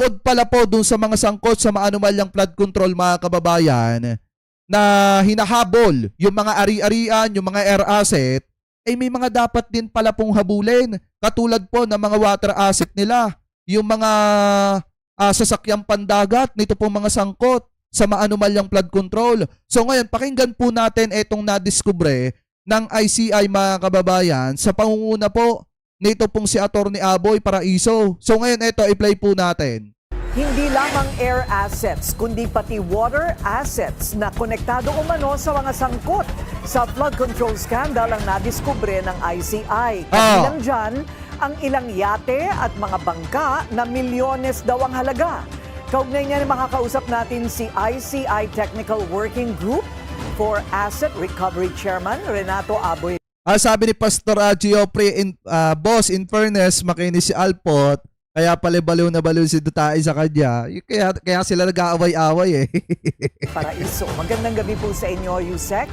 bukod pala po dun sa mga sangkot sa maanumalyang flood control mga kababayan na hinahabol yung mga ari-arian, yung mga air asset, ay may mga dapat din pala pong habulin. Katulad po ng mga water asset nila, yung mga sasakyang pandagat, nito pong mga sangkot sa maanumalyang flood control. So ngayon, pakinggan po natin itong nadiskubre ng ICI mga kababayan sa pangunguna po nito pong si Attorney Aboy Paraiso. So ngayon, ito, i-play po natin. Hindi lamang air assets, kundi pati water assets na konektado umano sa mga sangkot sa flood control scandal ang nadiskubre ng ICI. Kabilang dyan, ang ilang yate at mga bangka na milyones daw ang halaga. Kaugnay niya makakausap natin si ICI Technical Working Group for Asset Recovery Chairman Renato Aboy. Sabi ni Pastor Geoffrey, boss, in fairness, makinis si Alpot, kaya pala baliw na baliw si Dutay sa kanya. Kaya sila nag-aaway-away eh. Paraiso. Magandang gabi po sa inyo, Yusek.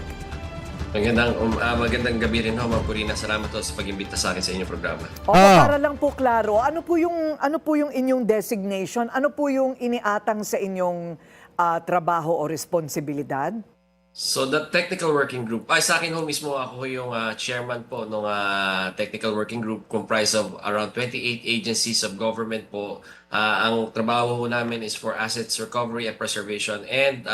Magandang gabi rin ho, Ma'am Purina. Salamat po sa pag-imbita sa akin sa inyong programa. Para lang po klaro, ano po yung inyong designation? Ano po yung iniatang sa inyong trabaho o responsibilidad? So the technical working group, sa akin ho mismo ako yung chairman po ng technical working group comprised of around 28 agencies of government po. Ang trabaho ho namin is for assets recovery and preservation and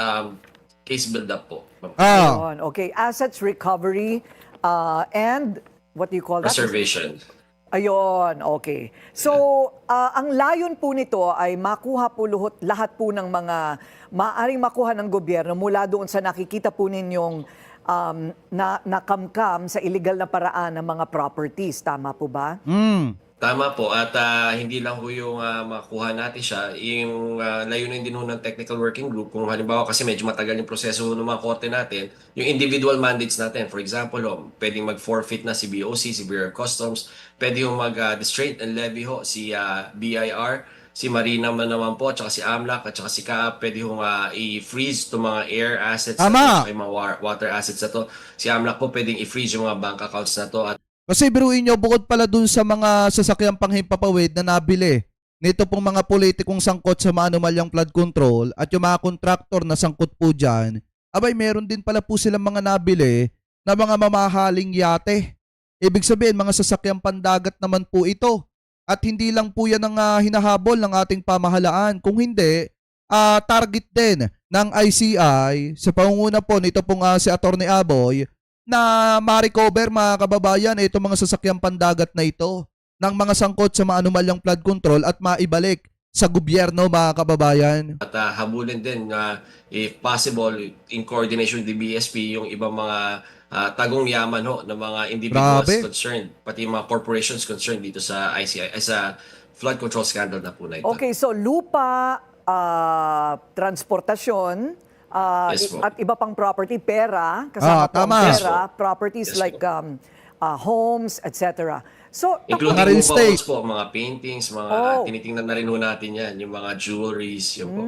case build-up po. Ayun, okay, assets recovery and what do you call that? Preservation. Ayun, okay. So, ang layon po nito ay makuha po lahat po ng mga maaaring makuha ng gobyerno mula doon sa nakikita po ninyong nakamkam sa illegal na paraan ng mga properties. Tama po ba? Tama po. At hindi lang ho yung makuha natin siya. Yung layunin din ho ng technical working group, kung halimbawa kasi medyo matagal yung proseso ng mga korte natin, yung individual mandates natin. For example, pwedeng mag-forfeit na si BOC, si Bureau of Customs, pwede ho mag-distraint and levy ho si BIR, si Marina naman po, tsaka si AMLAC, at tsaka si CAAP, pwede ho i-freeze itong mga air assets na to, yung mga water assets na to. Si AMLAC po pwedeng i-freeze yung mga bank accounts na to. At Kasi biruin nyo, bukod pala dun sa mga sasakyang panghimpapawid na nabili nito pong mga politikong sangkot sa maanumalyang flood control at yung mga kontraktor na sangkot po dyan, abay meron din pala po silang mga nabili na mga mamahaling yate. Ibig sabihin, mga sasakyang pandagat naman po ito. At hindi lang po yan ang hinahabol ng ating pamahalaan. Kung hindi, target din ng ICI sa pangunguna po nito pong si Attorney Aboy na ma-recover mga kababayan itong mga sasakyang pandagat na ito ng mga sangkot sa maanumalyang flood control at maibalik sa gobyerno mga kababayan. At habulin din if possible in coordination with the BSP yung ibang mga tagong yaman ng mga individuals concerned, pati mga corporations concerned dito sa ICI sa flood control scandal na po na ito. Okay, so lupa, transportasyon, Yes, at iba pang property, pera, kasama po ang tama. pera, properties like homes, etc. So, Including Mga real yung estate. vaults po, mga paintings, mga tinitingnan na rin ho natin yan, yung mga jewelries, yun po.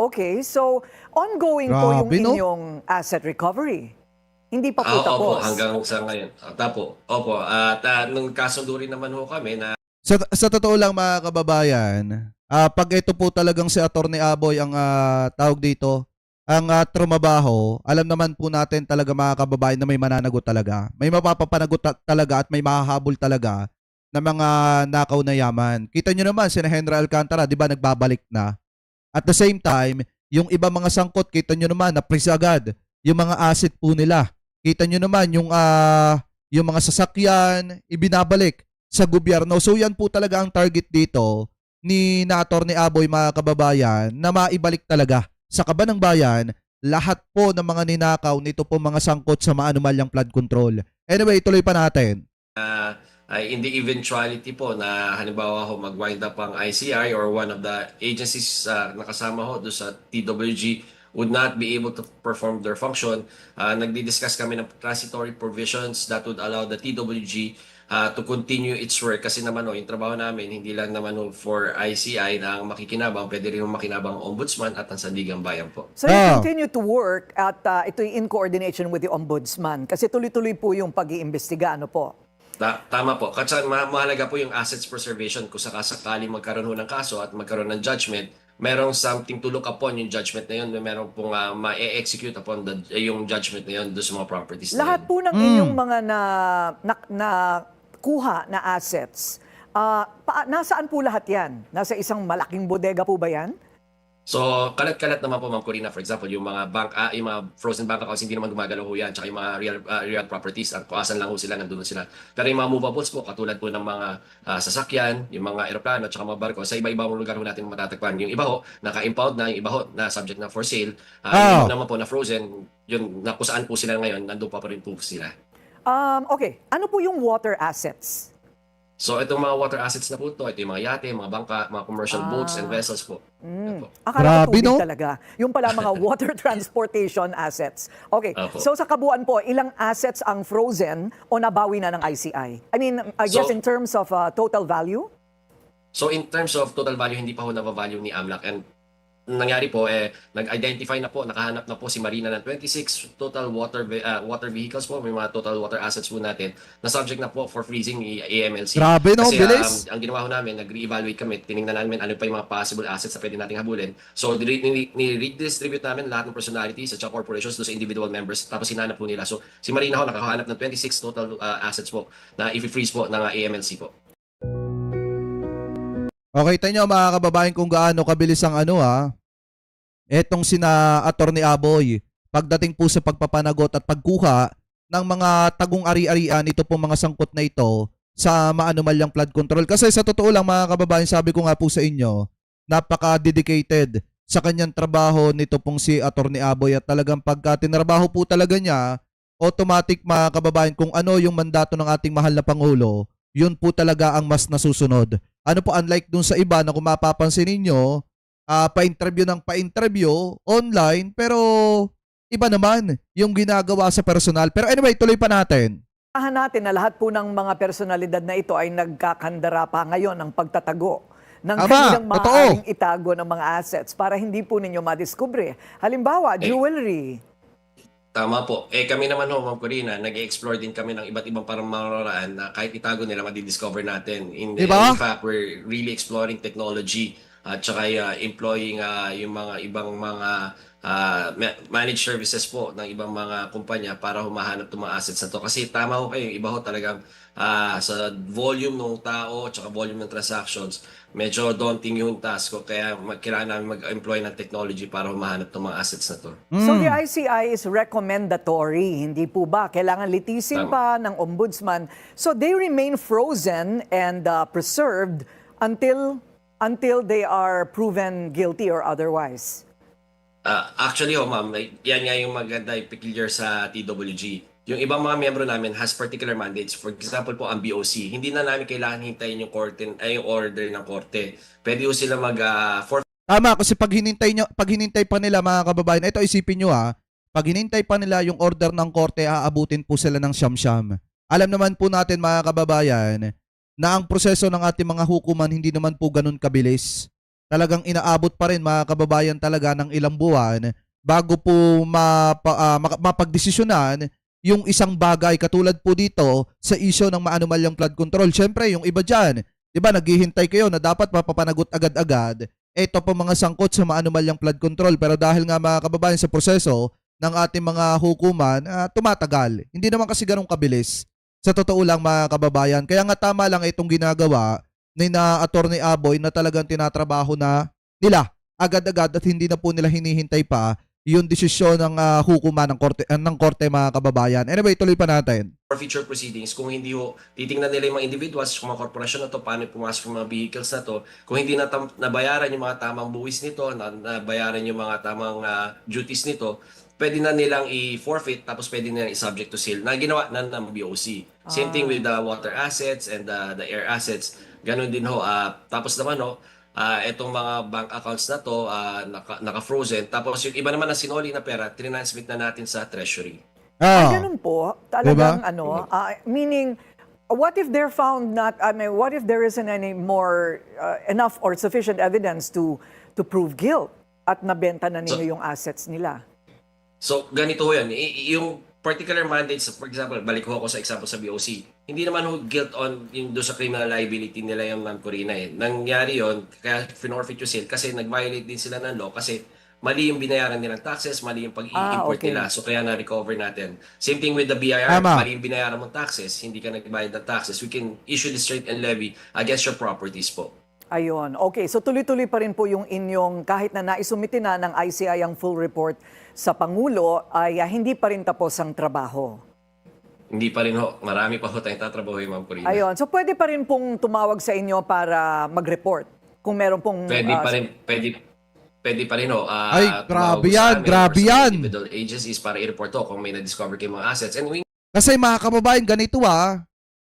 okay, so ongoing po yung Grabe, no? inyong asset recovery. Hindi pa po Opo, tapos. hanggang sa ngayon. Opo. At nung kasundo rin naman ho kami na Sa totoo lang mga kababayan, pag ito po talagang si Attorney Aboy ang tawag dito, ang trumabaho, alam naman po natin talaga mga kababayan na may mananagot talaga. May mapapapanagot talaga at may mahahabol talaga na mga nakaw na yaman. Kita nyo naman, si Henry Alcantara, di ba, nagbabalik na. At the same time, yung iba mga sangkot, kita nyo naman, na-freeze agad yung mga asset po nila. Kita nyo naman, yung mga sasakyan, ibinabalik sa gobyerno. So yan po talaga ang target dito ni Attorney Aboy mga kababayan na maibalik talaga sa kaban ng bayan lahat po ng mga ninakaw nito po mga sangkot sa maanumalyang flood control. Anyway, tuloy pa natin. in the eventuality po na halimbawa ho mag-wind up ang ICI or one of the agencies na kasama ho do sa TWG would not be able to perform their function, nagdi-discuss kami ng transitory provisions that would allow the TWG to continue its work kasi naman yung trabaho namin hindi lang naman for ICI na ang makikinabang, pwede rin makinabang ang Ombudsman at ang Sandigang Bayan po. So you continue to work at ito in coordination with the Ombudsman kasi tuloy-tuloy po yung pag-iimbestiga, ano po? Tama po. Kasi mahalaga po yung assets preservation kung sakasakali magkaroon ho ng kaso at magkaroon ng judgment, merong something to look upon yung judgment na yun, merong pong ma-execute upon yung judgment na yun doon sa mga properties na Lahat yun. po ng inyong mga na kuha na assets, nasaan po lahat yan? Nasa isang malaking bodega po ba yan? So, kalat-kalat naman po, Ma'am Corina. For example, yung mga yung mga frozen bank accounts, hindi naman gumagalaw ho yan. Tsaka yung mga real properties, kung asan lang ho sila, nandun sila. Pero yung mga movables po, katulad po ng mga sasakyan, yung mga aeroplano, tsaka mga barko, sa iba-ibang lugar ho natin matatagpuan. Yung iba ho, naka-impound na, yung iba ho, na subject na for sale. Yung iba naman po na frozen, yun, na kung saan po sila ngayon, nandun pa rin po sila. Okay, ano po yung water assets? So, itong mga water assets na po ito yung mga yate, mga bangka, mga commercial boats and vessels po. Yan po. Akala ko Grabe, tubig no? talaga. Yung pala mga water transportation assets. Okay, Opo. so sa kabuuan po, ilang assets ang frozen o nabawi na ng ICI? I mean, I guess So- in terms of total value? So in terms of total value, hindi pa ho na-value ni AMLAC, and nangyari po, nag-identify na po, nakahanap na po si Marina ng 26 total water vehicles po, may mga total water assets po natin na subject na po for freezing ni AMLC. Grabe, no? Kasi Bilis. ang ginawa ho namin, nag-re-evaluate kami, tiningnan namin ano pa yung mga possible assets na pwede nating habulin. So ni-redistribute namin lahat ng personalities at saka corporations doon sa individual members, tapos hinanap po nila. So si Marina ho nakahanap ng 26 total assets po na i-freeze po ng AMLC po. Okay, tayo nyo mga kababayan kung gaano kabilis ang etong sina Attorney Aboy pagdating po sa pagpapanagot at pagkuha ng mga tagong ari-arian ito pong mga sangkot na ito sa maanumalyang flood control. Kasi sa totoo lang mga kababayan, sabi ko nga po sa inyo, napaka-dedicated sa kanyang trabaho nito pong si Attorney Aboy at talagang pagka tinrabaho po talaga niya, automatic mga kababayan kung ano yung mandato ng ating mahal na Pangulo, yun po talaga ang mas nasusunod. Ano po, unlike dun sa iba na kung mapapansin ninyo, pa-interview online, pero iba naman yung ginagawa sa personal. Pero anyway, tuloy pa natin. Ahan natin na lahat po ng mga personalidad na ito ay nagkakandara pa ngayon ng pagtatago ng Tama, kanilang totoo. maaaring itago ng mga assets para hindi po ninyo madiskubre. Halimbawa, jewelry. Tama po. Kami naman ho, Ma'am Corina, nag-explore din kami ng iba't ibang paraan na kahit itago nila, madidiscover natin. In Diba? fact, we're really exploring technology at saka employing yung mga ibang mga managed services po ng ibang mga kumpanya para humahanap ng mga assets na to. Kasi tama ho kayo, yung iba ho talagang sa volume ng tao at saka volume ng transactions, medyo daunting yung task ko. Kaya kailangan namin mag-employ ng technology para humahanap ng mga assets na to. So the ICI is recommendatory, hindi po ba? Kailangan litisin Tama. pa ng ombudsman. So they remain frozen and preserved until they are proven guilty or otherwise. Actually, ma'am, yan nga yung maganda, yung peculiar sa TWG. Yung ibang mga miyembro namin has particular mandates. For example po, ang BOC. Hindi na namin kailangan hintayin yung yung order ng korte. Pwede po sila forfeit Tama, kasi pag hinintay pa nila mga kababayan, ito isipin nyo pag hinintay pa nila yung order ng korte, aabutin po sila ng siyam-siyam. Alam naman po natin mga kababayan, na ang proseso ng ating mga hukuman hindi naman po ganun kabilis. Talagang inaabot pa rin mga kababayan talaga ng ilang buwan bago po mapagdesisyonan yung isang bagay katulad po dito sa issue ng maanumalyang flood control. Siyempre, yung iba dyan, di ba, naghihintay kayo na dapat mapapanagot agad-agad. Ito po mga sangkot sa maanumalyang flood control. Pero dahil nga mga kababayan sa proseso ng ating mga hukuman, tumatagal. Hindi naman kasi ganun kabilis. Sa totoo lang mga kababayan. Kaya nga tama lang itong ginagawa ni na Attorney Aboy na talagang tinatrabaho na nila agad-agad at hindi na po nila hinihintay pa yung desisyon ng hukuman ng korte mga kababayan. Anyway, tuloy pa natin. forfeiture proceedings. Kung hindi ho, titingnan nila yung mga individuals, kung mga korporasyon na to, paano pumasok yung mga vehicles na to. Kung hindi nabayaran yung mga tamang buwis nito, nabayaran yung mga tamang duties nito, pwede na nilang i-forfeit, tapos pwede nilang i-subject to seal na ginawa ng BOC. Same thing with the water assets and the air assets. Ganon din ho. Tapos naman ho, itong mga bank accounts na to, naka-frozen. Tapos yung iba naman na sinoli na pera, trinansmit na natin sa treasury. Ganun po. Talagang meaning, what if they're found not, what if there isn't any more enough or sufficient evidence to prove guilt at nabenta na ninyo yung assets nila? So, ganito ho yan. Yung particular mandates, for example, balik ko ako sa example sa BOC, hindi naman ho guilt on yung do sa criminal liability nila yung Ma'am Corina eh. Nangyari yon kaya finorfeit yung sale kasi nag-violate din sila ng law kasi mali yung binayaran nilang taxes, mali yung pag-i-import okay. nila. So kaya na-recover natin. Same thing with the BIR, Tama. mali yung binayaran mong taxes, hindi ka nagbayad ng taxes. We can issue district and levy against your properties po. Ayun. Okay, so tuloy-tuloy pa rin po yung inyong, kahit na naisumiti na ng ICI ang full report sa Pangulo, ay hindi pa rin tapos ang trabaho. Hindi pa rin ho. Marami pa ho tayong tatrabaho Ma'am Corina. Ayun. So pwede pa rin pong tumawag sa inyo para mag-report kung meron pong... Pwede pa rin, pwede pa rin ho. Ay, tumawag grabe sa yan, amin grabe or sa yan. individual agencies para i-report ho kung may na-discover kayong mga assets. And we Kasi mga kababayan, ganito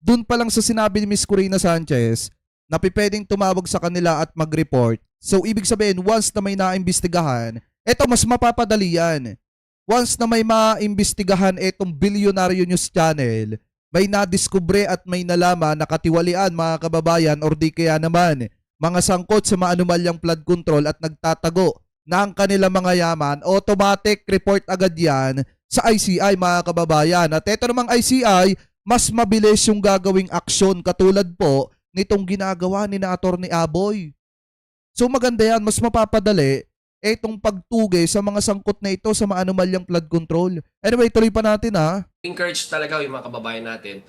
dun pa lang sa sinabi ni Miss Corina Sanchez, na pwedeng tumawag sa kanila at mag-report. So, ibig sabihin, once na may naimbestigahan, eto mas mapapadali yan. Once na may maimbestigahan etong Bilyonaryo News Channel, may nadiskubre at may nalaman na katiwalian mga kababayan or di kaya naman mga sangkot sa maanumalyang flood control at nagtatago ng kanilang mga yaman, automatic report agad yan sa ICI mga kababayan. At eto namang ICI, mas mabilis yung gagawing aksyon katulad po nitong ginagawa ni na Attorney Aboy. So maganda yan, mas mapapadali etong pagtugay sa mga sangkot na ito sa maanumalyang flood control. Anyway, tuloy pa natin encourage talaga yung mga kababayan natin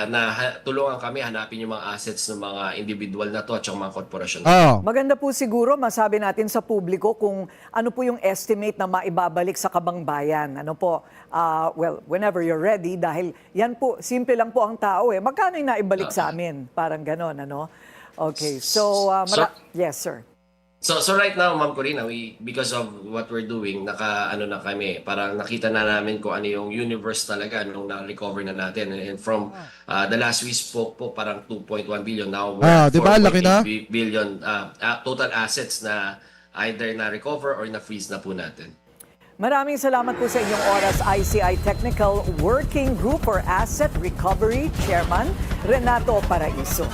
na tulungan kami hanapin yung mga assets ng mga individual na to at yung mga korporasyon. Maganda po siguro masabi natin sa publiko kung ano po yung estimate na maibabalik sa Kabangbayan. Ano po, well, whenever you're ready, dahil yan po, simple lang po ang tao eh. Magkano yung naibalik sa amin? Parang ganon, ano? Okay, so, yes, sir. So right now, Ma'am Corina, because of what we're doing, na kami, parang nakita na namin kung ano yung universe talaga nung na-recover na natin. And from the last we spoke po, parang 2.1 billion. Now we're at diba? Laki na? 4.8 billion total assets na either na-recover or na-freeze na po natin. Maraming salamat po sa inyong oras, ICI Technical Working Group for Asset Recovery Chairman Renato Paraiso.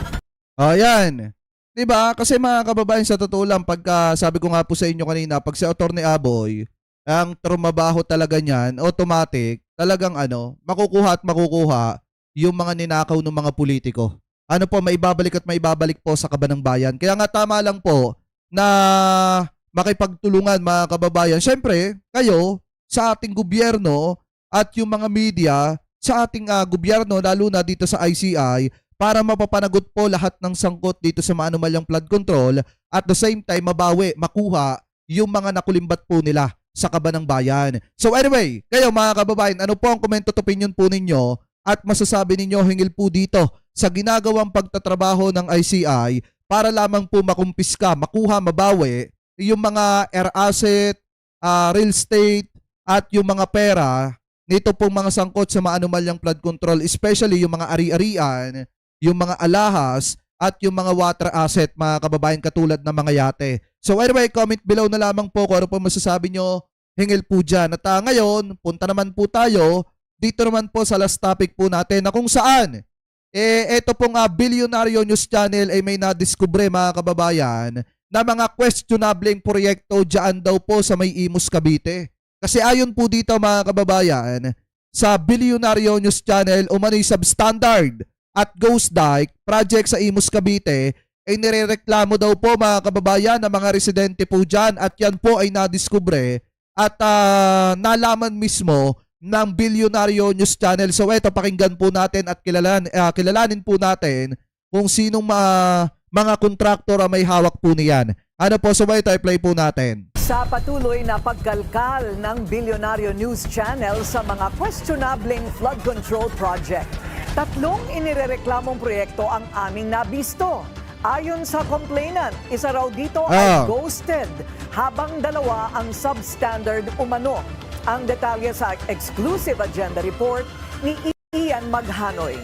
Ayan. Diba? Kasi mga kababayan, sa totoo lang, pagka sabi ko nga po sa inyo kanina, pag si Attorney Aboy, ang trumabaho talaga niyan, automatic, talagang makukuha at makukuha yung mga ninakaw ng mga politiko. Ano po, maibabalik at maibabalik po sa kaban ng bayan. Kaya nga tama lang po na makipagtulungan mga kababayan. Siyempre, kayo sa ating gobyerno at yung mga media sa ating gobyerno, lalo na dito sa ICI, para mapapanagot po lahat ng sangkot dito sa maanumalyang flood control at the same time mabawi, makuha yung mga nakulimbat po nila sa kaban ng bayan. So anyway, kayo mga kababayan, ano po ang comment at opinion po ninyo at masasabi ninyo hingil po dito sa ginagawang pagtatrabaho ng ICI para lamang po makumpiska, makuha, mabawi yung mga air asset, real estate at yung mga pera nito pong mga sangkot sa maanumalyang flood control, especially yung mga ari-arian, yung mga alahas at yung mga water asset, mga kababayan, katulad ng mga yate. So anyway, comment below na lamang po kung ano po masasabi nyo hingil po dyan. At ngayon, punta naman po tayo dito naman po sa last topic po natin na kung saan ito pong Bilyonaryo News Channel ay may nadiskubre mga kababayan na mga questionableng proyekto dyan daw po sa may Imus, Cavite. Kasi ayon po dito mga kababayan, sa Bilyonaryo News Channel umano'y substandard at ghost dike project sa Imus, Cavite ay nirereklamo daw po mga kababayan ng mga residente po dyan at yan po ay nadiskubre at nalaman mismo ng Bilyonaryo News Channel. So eto, pakinggan po natin at kilalanin po natin kung sinong mga kontraktor ang may hawak po niyan. Ano po, so ito i-play po natin. Sa patuloy na pagkalkal ng Bilyonaryo News Channel sa mga questionableng flood control project, 3 inirereklamong proyekto ang aming nabisto. Ayon sa complainant, isa raw dito ay ghosted, habang 2 ang substandard umano. Ang detalye sa exclusive agenda report ni Ian Maghanoy.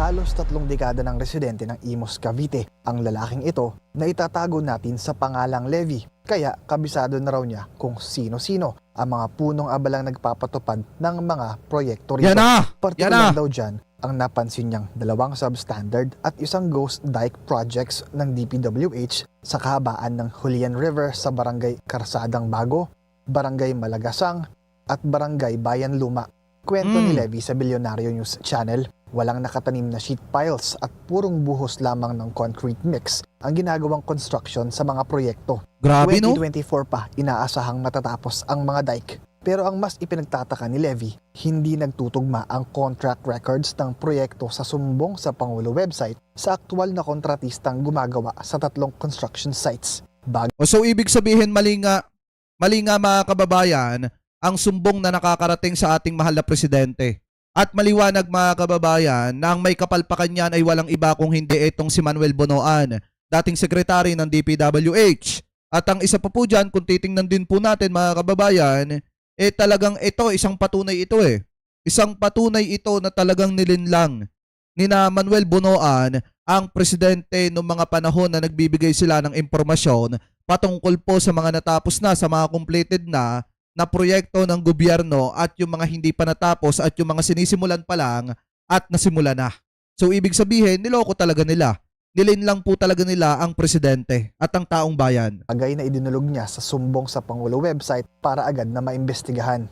Halos 3 dekada ng residente ng Imus, Cavite. Ang lalaking ito na itatago natin sa pangalang Levi. Kaya kabisado na raw niya kung sino-sino ang mga punong abalang nagpapatupad ng mga proyekto rito. Partikular daw dyan ang napansin niyang 2 substandard at 1 ghost dike projects ng DPWH sa kahabaan ng Julian River sa barangay Karsadang Bago, Barangay Malagasang at Barangay Bayan Luma. Kwento ni Levy sa Bilyonaryo News Channel, walang nakatanim na sheet piles at purong buhos lamang ng concrete mix ang ginagawang construction sa mga proyekto. Grabe, no? 2024 pa inaasahang matatapos ang mga dike. Pero ang mas ipinagtataka ni Levy, hindi nagtutugma ang contract records ng proyekto sa sumbong sa Pangulo website sa aktual na kontratistang gumagawa sa 3 construction sites. So ibig sabihin mali nga mga kababayan ang sumbong na nakakarating sa ating mahal na presidente. At maliwanag mga kababayan na ang may kapalpakan niyan ay walang iba kung hindi itong si Manuel Bonoan, dating sekretary ng DPWH. At ang isa pa po dyan, kung titingnan din po natin mga kababayan, talagang ito, isang patunay ito Isang patunay ito na talagang nilinlang ni na Manuel Bonoan ang presidente noong mga panahon na nagbibigay sila ng impormasyon patungkol po sa mga natapos na, sa mga completed na proyekto ng gobyerno at yung mga hindi pa natapos at yung mga sinisimulan pa lang at nasimula na. So ibig sabihin, niloko talaga nila. Nilinlang po talaga nila ang presidente at ang taong bayan. Bagay na idinulog niya sa sumbong sa Pangulo website para agad na maimbestigahan.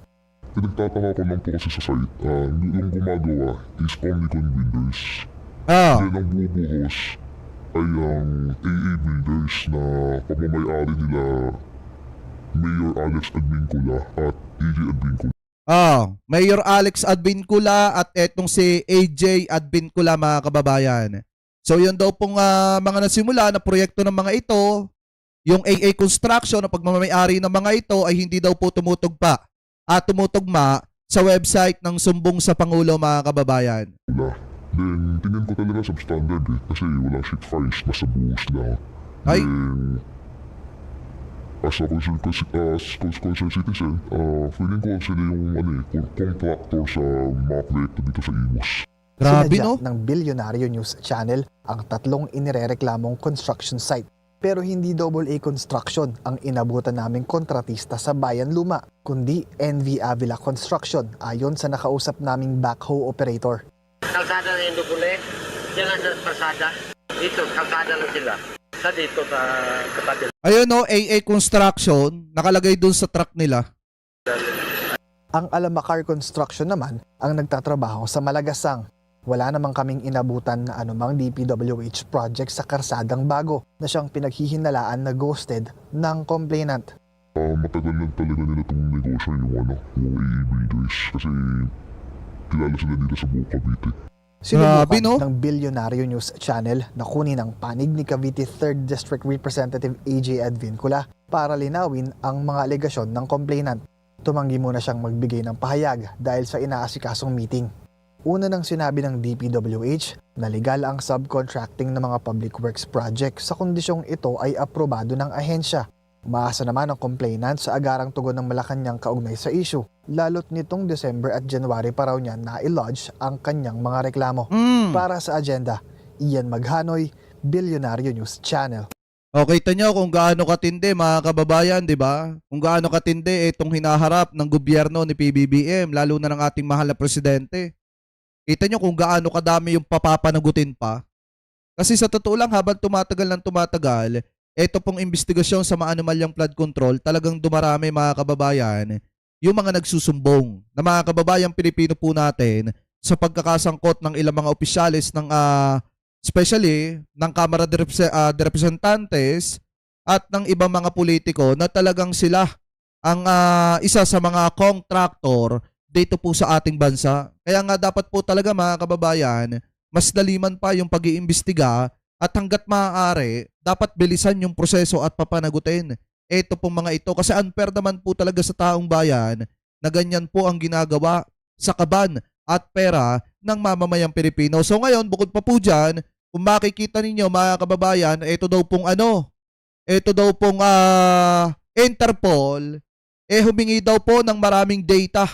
Pinagtataka ko lang po kasi sa site, yung gumagawa is Omnicon Builders. Ah, Then ang bubuhos ay ang AA Builders na pagmamayari nila Mayor Alex Advincula at AJ Advincula. Mayor Alex Advincula at etong si AJ Advincula mga kababayan. So yun daw pong mga nasimula na proyekto ng mga ito, yung AA Construction na pagmamayari ng mga ito ay hindi daw po tumutugma sa website ng sumbong sa Pangulo mga kababayan. Then tingin ko talaga substandard kasi walang sheet files, nasa buhos lang. Ay. Then, as a concerned citizen, feeling ko sila yung contractor sa mga proyekto dito sa Imus. Grabe, Sinadya no? ng Bilyonaryo News Channel ang 3 inirereklamong construction site. Pero hindi AA Construction ang inabutan naming kontratista sa Bayan Luma, kundi NV Avila Construction ayon sa nakausap naming backhoe operator. Kalsada na yung Dugule, yan ang kalsada. Dito, kalsada lang sila. Sa dito, sa katabi. Ayun no, AA Construction, nakalagay dun sa truck nila. Ang Alamacar Construction naman ang nagtatrabaho sa Malagasang. Wala namang kaming inabutan na anumang DPWH project sa Karsadang Bago na siyang pinaghihinalaan na ghosted ng complainant. Matagal na talaga nila itong negosyo yung AA Builders kasi kilala sila dito sa buong Cavite. Sinubukan Grabe, no? ng Bilyonaryo News Channel na kunin ang panig ni Cavite 3rd District Representative AJ Advincula para linawin ang mga alegasyon ng complainant. Tumanggi muna siyang magbigay ng pahayag dahil sa inaasikasong meeting. Una nang sinabi ng DPWH na legal ang subcontracting ng mga public works project sa kondisyong ito ay aprobado ng ahensya. Umaasa naman ang complainant sa agarang tugon ng Malacanang kaugnay sa issue, lalo't nitong December at January pa raw niya na-lodge ang kanyang mga reklamo. Para sa agenda, Ian Maghanoy, Bilyonaryo News Channel. Okay, tanyo kung gaano katindi mga kababayan, di ba? Kung gaano katindi itong hinaharap ng gobyerno ni PBBM, lalo na ng ating mahal na presidente. Kita nyo kung gaano kadami yung papapanagutin pa. Kasi sa totoo lang, habang tumatagal, ito pong investigasyon sa maanumalyang flood control, talagang dumarami mga kababayan, yung mga nagsusumbong na mga kababayang Pilipino po natin sa pagkakasangkot ng ilang mga opisyalis ng especially ng Kamara de Representantes at ng ibang mga politiko na talagang sila ang isa sa mga contractor dito po sa ating bansa. Kaya nga dapat po talaga mga kababayan, mas daliman pa yung pag-iimbestiga at hanggat maaari, dapat bilisan yung proseso at papanagutin. Ito pong mga ito kasi unfair naman po talaga sa taong bayan na ganyan po ang ginagawa sa kaban at pera ng mamamayang Pilipino. So ngayon, bukod pa po dyan, kung makikita ninyo mga kababayan, ito daw pong Interpol, humingi daw po ng maraming data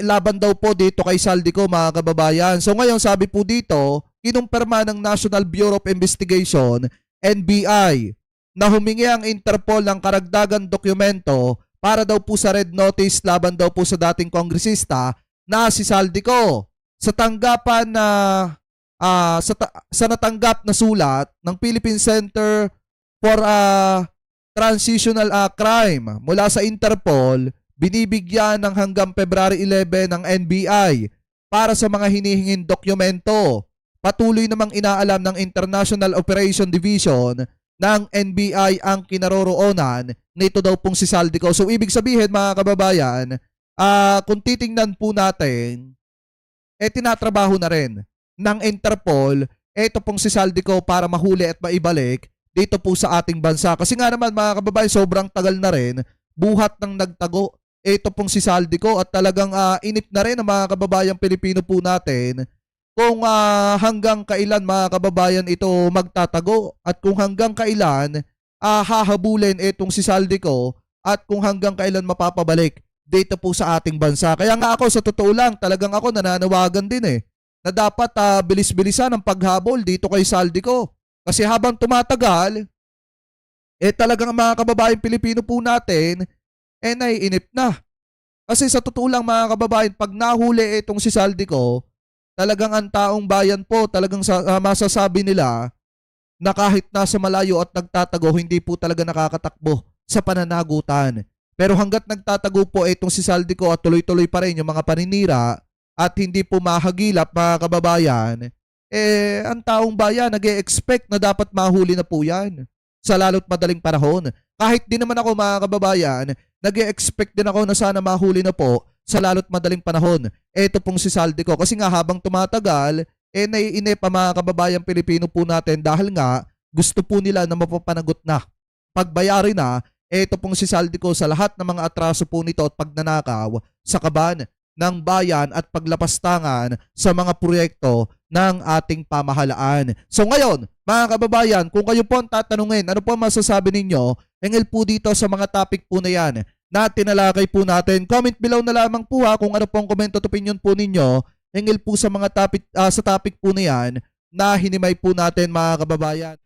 laban daw po dito kay Saldico mga kababayan. So ngayon sabi po dito, kinumpirma ng National Bureau of Investigation, NBI, na humingi ang Interpol ng karagdagang dokumento para daw po sa red notice laban daw po sa dating kongresista na si Saldico. Sa tanggapan na sa natanggap na sulat ng Philippine Center for transitional crime mula sa Interpol, binibigyan ng hanggang February 11 ng NBI para sa mga hinihinging dokumento. Patuloy namang inaalam ng International Operation Division ng NBI ang kinaroroonan nito daw pong si Saldico. So ibig sabihin mga kababayan, kung titingnan po natin, tinatrabaho na rin ng Interpol ito pong si Saldico para mahuli at maibalik dito po sa ating bansa. Kasi nga naman mga kababayan, sobrang tagal na rin buhat ng nagtago ito pong si Saldico at talagang inip na rin ang mga kababayang Pilipino po natin kung hanggang kailan mga kababayan ito magtatago at kung hanggang kailan hahabulin itong si Saldico at kung hanggang kailan mapapabalik dito po sa ating bansa. Kaya nga ako sa totoo lang, talagang ako nananawagan din na dapat bilis-bilisan ang paghabol dito kay Saldico. Kasi habang tumatagal, talagang mga kababayan Pilipino po natin, naiinip na. Kasi sa totoo lang mga kababayan, pag nahuli itong si Saldico, talagang ang taong bayan po, talagang masasabi nila na kahit nasa malayo at nagtatago, hindi po talaga nakakatakbo sa pananagutan. Pero hanggat nagtatago po itong si Saldico at tuloy-tuloy pa rin yung mga paninira at hindi po mahagilap mga kababayan, ang taong bayan nag-e-expect na dapat mahuli na po yan sa lalo't madaling panahon. Kahit di naman ako mga kababayan, nag-e-expect din ako na sana mahuli na po sa lalo't madaling panahon. Ito pong si Saldico. Kasi nga habang tumatagal, naiinip ang mga kababayan Pilipino po natin dahil nga gusto po nila na mapapanagot na. Pagbayari na, ito pong si Saldico sa lahat ng mga atraso po nito at pagnanakaw sa kaban ng bayan at paglapastangan sa mga proyekto ng ating pamahalaan. So ngayon, mga kababayan, kung kayo po ang tatanungin, ano po masasabi ninyo hinggil po dito sa mga topic po na yan na tinalakay po natin? Comment below na lamang po kung ano po ang comment at opinion po ninyo hinggil po sa mga topic, sa topic po na yan na hinimay po natin mga kababayan.